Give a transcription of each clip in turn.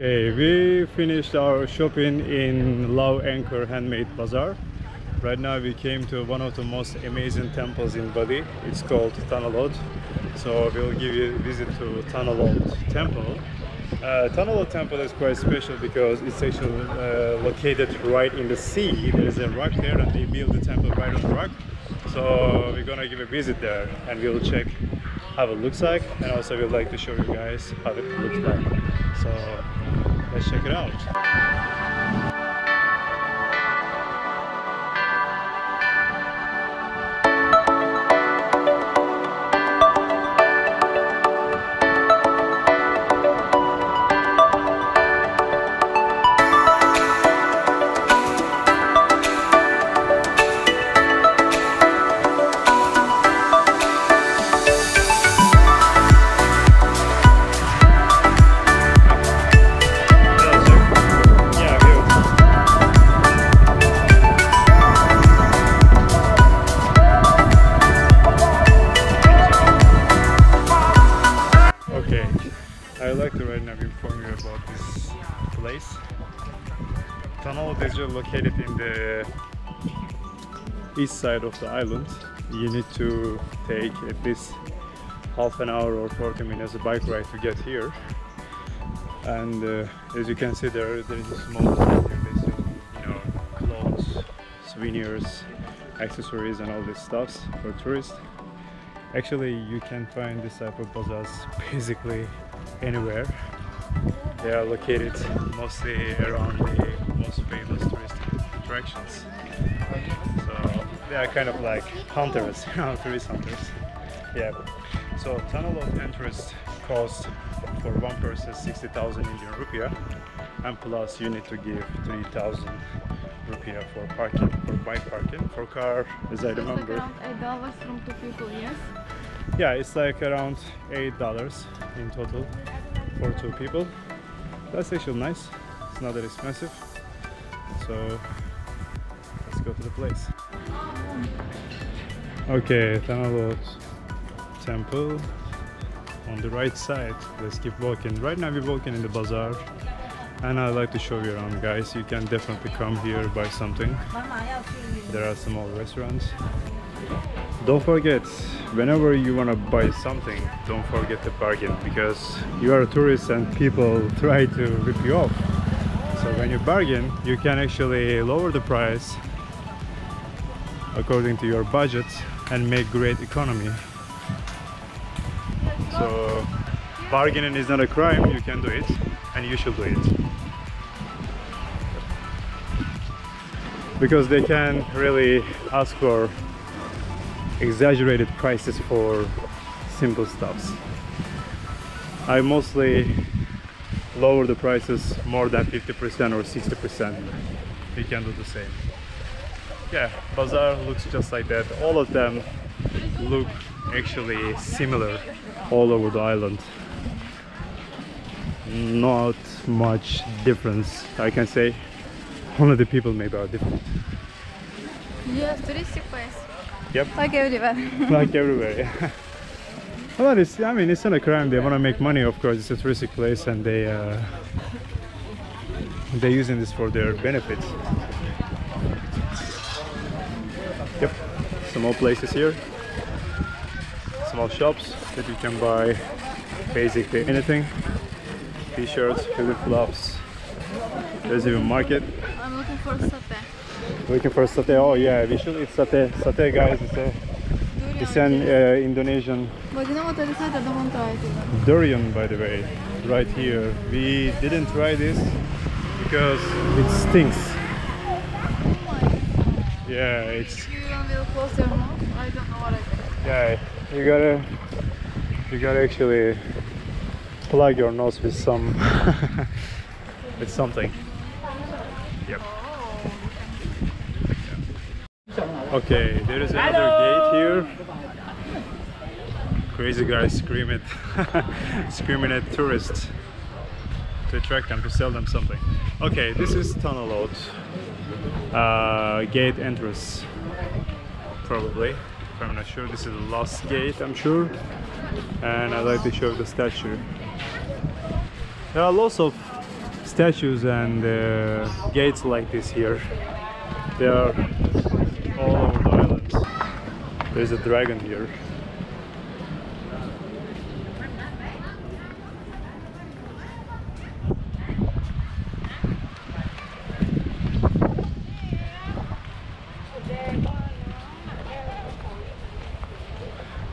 Okay, we finished our shopping in Low Anchor Handmade Bazaar. Right now we came to one of the most amazing temples in Bali. It's called Tanah. So we'll give you a visit to Tanah Temple. Tanah Temple is quite special because it's actually located right in the sea. There is a rock there and they built the temple right on the rock. So we're gonna give a visit there and we'll check how it looks like, and also we'd like to show you guys how it looks like. So let's check it out. I'd like to right now inform you about this place. Tanah is located in the east side of the island. You need to take at least half an hour or 40 minutes bike ride to get here. And as you can see, there is a small store here. They sell, clothes, souvenirs, accessories, and all these stuffs for tourists. Actually, you can find this type of bazaars basically anywhere. They are located mostly around the most famous tourist attractions. So they are kind of like hunters, tourist hunters. Yeah. So Tanah entrance cost for one person 60,000 Indian rupiah, and plus you need to give 3,000 rupiah for parking, for bike parking. For car, as I remember, it's around $8 from 2 people, yes? Yeah, it's like around $8 in total for 2 people. That's actually nice. It's not that expensive. So let's go to the place. Okay, Tanah Temple on the right side. Let's keep walking. Right now we're walking in the bazaar, and I'd like to show you around, guys. You can definitely come here, buy something. There are small restaurants. Don't forget, whenever you want to buy something, don't forget to bargain, because you are a tourist and people try to rip you off. So when you bargain, you can actually lower the price according to your budget and make great economy. So bargaining is not a crime. You can do it, and you should do it, because they can really ask for exaggerated prices for simple stuffs. I mostly lower the prices more than 50% or 60%. You can do the same. Yeah, bazaar looks just like that. All of them look actually similar all over the island. Not much difference, I can say. Only the people maybe are different. Yes, touristic place. Yep. Like everywhere. Like everywhere, yeah. Well, it's not a crime. They want to make money, of course. It's a touristic place, and they're using this for their benefits. Yep. Small places here. Small shops that you can buy basically anything. T-shirts, flip-flops. There's even a market. I'm looking for satay. Looking for satay? Oh yeah, we should eat satay. Satay, guys, it's an Indonesian But you know what I decided? I don't want to try it. durian, by the way, right here. We didn't try this because it stinks. Yeah, it's... You will close your mouth? I don't know what I think. Yeah, you gotta actually plug your nose with some with something. Yep. Okay, there is another gate here. Crazy guys screaming at tourists to attract them, to sell them something. Okay, this is Tanah gate entrance, probably. I'm not sure. This is the last gate, I'm sure. And I'd like to show the statue. There are lots of statues and gates like this here. They are all over the island. There's a dragon here.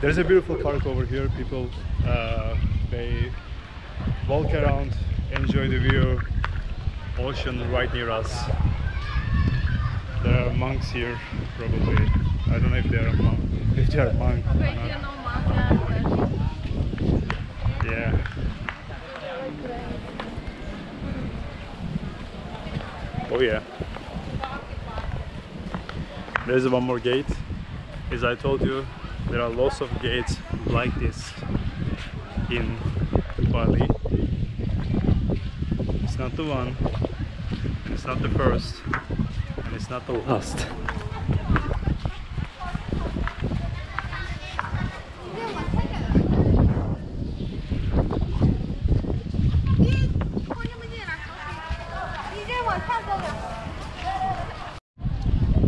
There's a beautiful park over here. People they walk around, enjoy the view. Ocean right near us. There are monks here, probably. I don't know if they are monks. If they are monks. Yeah. Oh yeah. There's one more gate. As I told you, there are lots of gates like this in Bali. It's not the one, it's not the first, and it's not the last.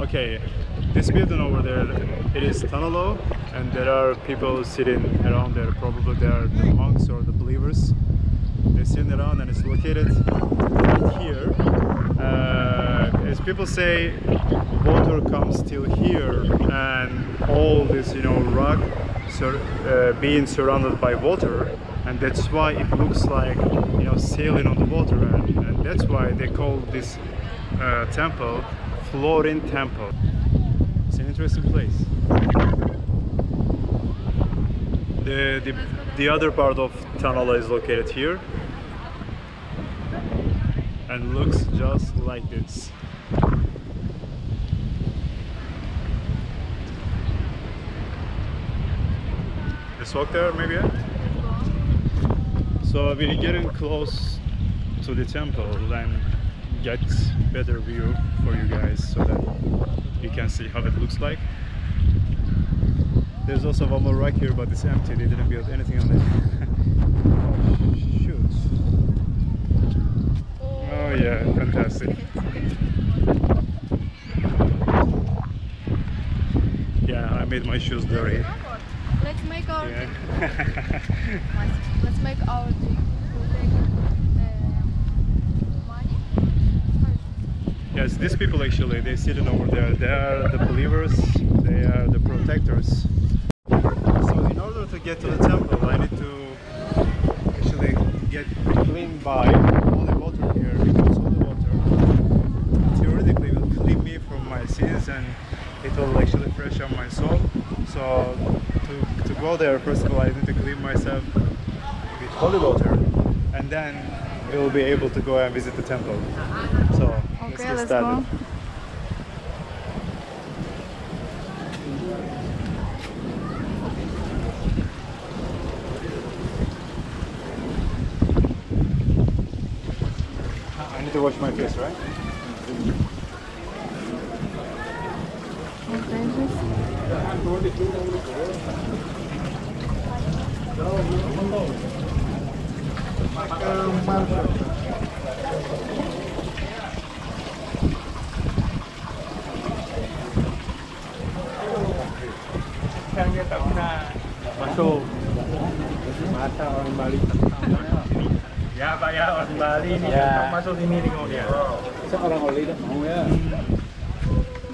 Okay, this building over there, it is Tanah, and there are people sitting around there. Probably they are the monks or the believers. They're sitting around, and it's located right here. As people say, water comes till here, and all this, rock being surrounded by water, and that's why it looks like, sailing on the water, and that's why they call this temple Floating Temple. It's an interesting place. The other part of Tanah is located here and looks just like this. Let's walk there, maybe. So we're getting close to the temple and get better view for you guys so that you can see how it looks like. There's also one more rock here, but it's empty. They didn't build anything on it. Oh shoot. Oh yeah, fantastic. Yeah, I made my shoes dirty. Let's make our Yeah. let's make our drink. Yes, these people actually, they're sitting over there. They are the believers, they are the protectors. So in order to get to the temple, I need to actually get cleaned by holy water here, because holy water theoretically will clean me from my sins and it will actually freshen my soul. So to go there, first of all, I need to clean myself with holy water, and then we'll be able to go and visit the temple. So let's get started. Go. I need to wash my face, right? Masuk. Mata orang Bali. Ya Pak ya, orang Bali ini masuk sini tengok dia. Seorang Bali dah mau ya.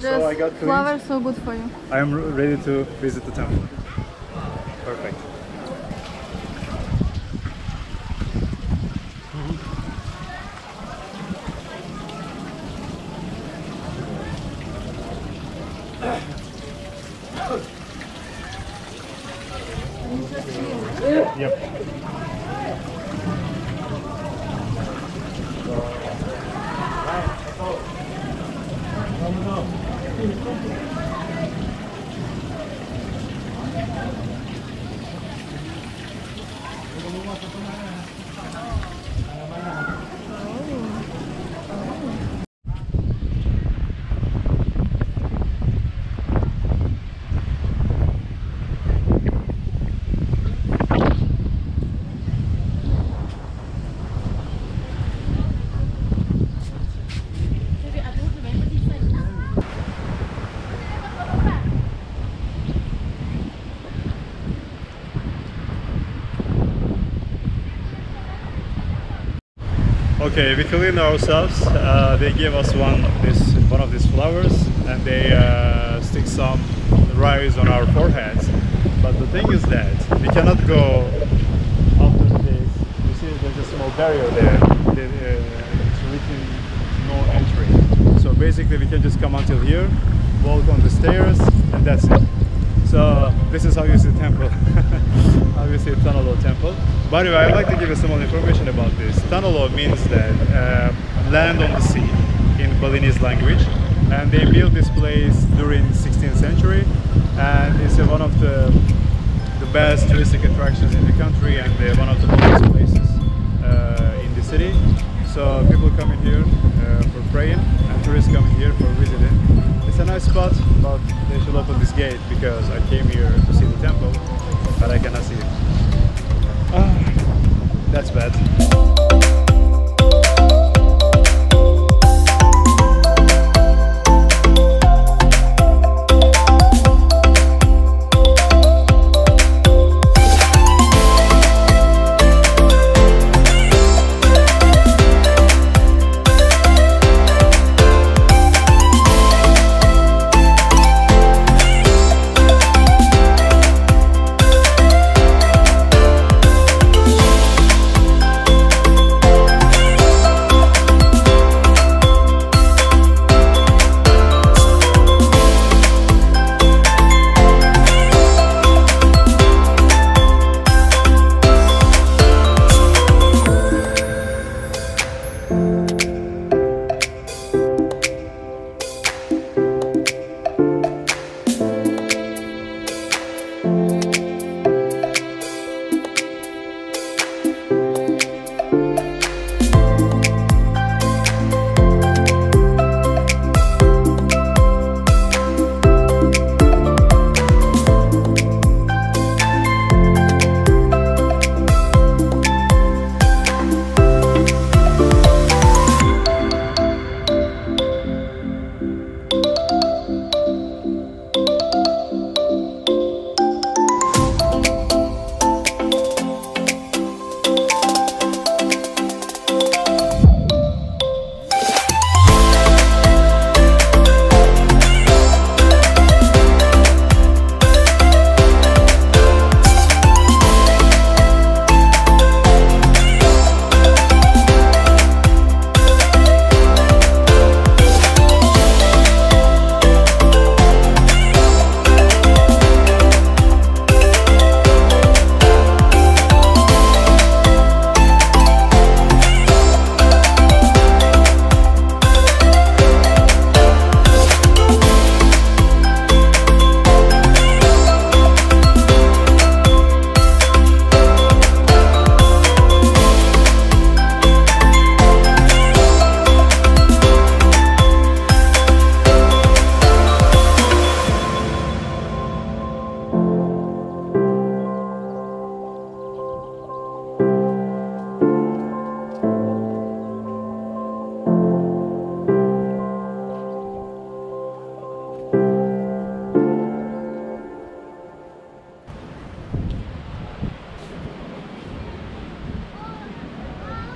So I got flowers so good for you. I am ready to visit the temple. Perfect. Yep. Okay, we cleaned ourselves. They gave us one of these flowers, and they stick some rice on our foreheads. But the thing is that we cannot go after this. You see, there's a small barrier there. It's written no entry. So basically, we can just come until here, walk on the stairs, and that's it. So this is how you see the temple. How you see Tanah temple. By the way, I'd like to give you some more information about this. Tanah means that land on the sea in Balinese language, and they built this place during 16th century, and it's one of the best touristic attractions in the country, and one of the biggest places in the city. So people come in here for praying, and tourists come in here for visiting. It's a nice spot, but they should open this gate because I came here to see the temple, but I cannot see it. That's bad.